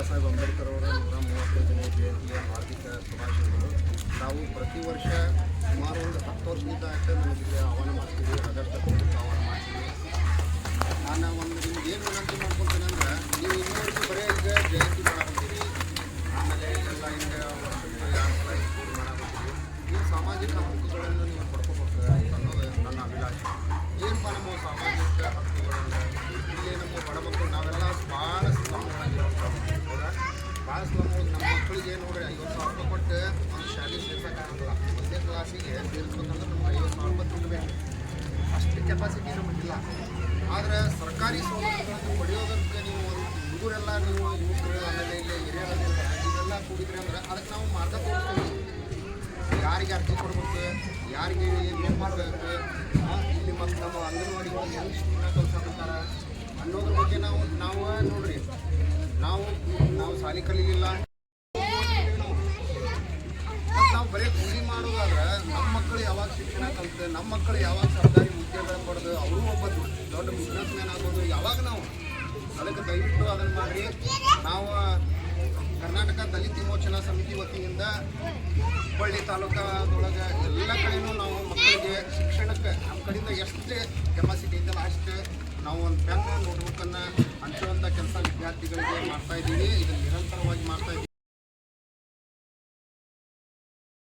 ಸಾಹೇಬ್ ಅಂಬೇಡ್ಕರ್ ಅವರ 135ನೇ ಜಯಂತಿಯ ಹಾರ್ದಿಕ ಶುಭಾಶಯಗಳು. ನಾವು ಪ್ರತಿ ವರ್ಷ ಸುಮಾರು ಒಂದು 10 ವರ್ಷದಿಂದ ನಮಗೆ ಆಹ್ವಾನ ಮಾಡ್ತೀವಿ, ಆಗಸ್ಟ್ 15ಕ್ಕೆ ಆಹ್ವಾನ ಮಾಡ್ತೀವಿ. ನಾನು ನಿಮ್ಗೆ ಏನು ವಿನಂತಿ ಮಾಡ್ಕೊಳ್ತೇನೆ ಅಂದ್ರೆ, ನೀವು ಇನ್ನೂವರೆಗೂ ಬರೀ ಈಗ ಜಯಂತಿ ಮಾಡಾಕತ್ತೀರಿ, ಆಮೇಲೆ ಎಲ್ಲ ಹಿಂಗೆ ವರ್ಷಕ್ಕೆ 2 ಸಲ ಪೂರ್ತಿ ಮಾಡಾಕತ್ತೀರಿ. ಈ ಸಾಮಾಜಿಕ ಹಕ್ಕುಗಳನ್ನು ನೀವು ಪಡ್ಕೋಬೇಕು ಅನ್ನೋದು ನನ್ನ ಅಭಿಲಾಷೆ. ಏನಪ್ಪ ನಮ್ಮ ಸಾಮಾಜಿಕ ಹಕ್ಕುಗಳನ್ನು ಇಲ್ಲಿ ನಮ್ಮ ಬಡಮಕ್ಕಳು ನಾವೆಲ್ಲ ಭಾಳ ಭಾಳ ಸ್ಲಮ್ಗಳು ನಮ್ಮ ಮಕ್ಕಳಿಗೆ ನೋಡ್ರಿ 50,000 ರೂಪಾಯಿ ಕೊಟ್ಟು ಒಂದು ಶಾಲೆ ಸೇರ್ಸೋಕ್ಕಾಗಲ್ಲ. 1ನೇ ಕ್ಲಾಸಿಗೆ ಸೇರಿಸ್ಬೇಕಂದ್ರೆ ನಮ್ಗೆ 50,000 ರೂಪಾಯಿ ತುಂಬಬೇಕು, ಅಷ್ಟು ಕೆಪಾಸಿಟಿ ನಮಗಿಲ್ಲ. ಆದರೆ ಸರ್ಕಾರಿ ಸೌಲಭ್ಯಗಳನ್ನು ಪಡೆಯೋದಕ್ಕೆ ನೀವು ಹುಡುಗರೆಲ್ಲ ನೀವು ಯುವಕರು ಆಮೇಲೆ ಇಲ್ಲಿ ಹಿರಿಯರೆಲ್ಲ ಇದೆಲ್ಲ ಕೂಡಿದ್ರಿ ಅಂದ್ರೆ ಅದಕ್ಕೆ ನಾವು ಮಾರ್ಗ ತೋರಿಸ್ತೀವಿ. ಯಾರಿಗೆ ಅರ್ಜಿ ಕೊಡ್ಬೇಕು, ಯಾರಿಗೆ ಏನು ಮಾಡಬೇಕು, ಇಲ್ಲಿ ಮತ್ತು ನಮ್ಮ ಅಂಗನವಾಡಿ ಒಳಗೆ ಹೆಂಗೆ ಶಿಕ್ಷಣ ಕಲ್ಸಕತ್ತಾರ ಅನ್ನೋದ್ರ ಬಗ್ಗೆ ನಾವು ನೋಡ್ರಿ, ನಾವು ಶಾಲೆ ಕಲೀಲಿಲ್ಲ, ನಾವು ಬರೀ ಕೂಲಿ ಮಾಡೋದಾದ್ರೆ ನಮ್ಮ ಮಕ್ಕಳು ಯಾವಾಗ ಶಿಕ್ಷಣ ಕಲಿತು, ನಮ್ಮ ಮಕ್ಕಳು ಯಾವಾಗ ಸರ್ಕಾರಿ ಉದ್ಯೋಗ ಪಡೆದು ಅವರು ಒಬ್ಬ ದೊಡ್ಡ ಬಿಸ್ನೆಸ್ ಮ್ಯಾನ್ ಆಗೋದು ಯಾವಾಗ ನಾವು ಅದಕ್ಕೆ ದಯವಿಟ್ಟು ಅದನ್ನು ಮಾಡಿರಿ. ನಾವು ಕರ್ನಾಟಕ ದಲಿತ ವಿಮೋಚನಾ ಸಮಿತಿ ವತಿಯಿಂದ ಹುಬ್ಬಳ್ಳಿ ತಾಲೂಕಾದೊಳಗೆ ಎಲ್ಲ ಕಡೆಯೂ ನಾವು ಮಕ್ಕಳಿಗೆ ಶಿಕ್ಷಣಕ್ಕೆ ನಮ್ಮ ಕಡೆಯಿಂದ ಎಷ್ಟು ಕೆಪಾಸಿಟಿ ಇದೆಯಲ್ಲ ಅಷ್ಟು ನಾವು ಒಂದು ಪೆನ್ ನೋಟ್ಬುಕ್ಕನ್ನು ಹಂಚುವಂಥ ಕೆಲಸ ವಿದ್ಯಾರ್ಥಿಗಳಿಗೆ ಮಾಡ್ತಾಯಿದ್ದೀವಿ. ಇದನ್ನು ನಿರಂತರವಾಗಿ ಮಾಡ್ತಾಯಿದ್ದೀವಿ.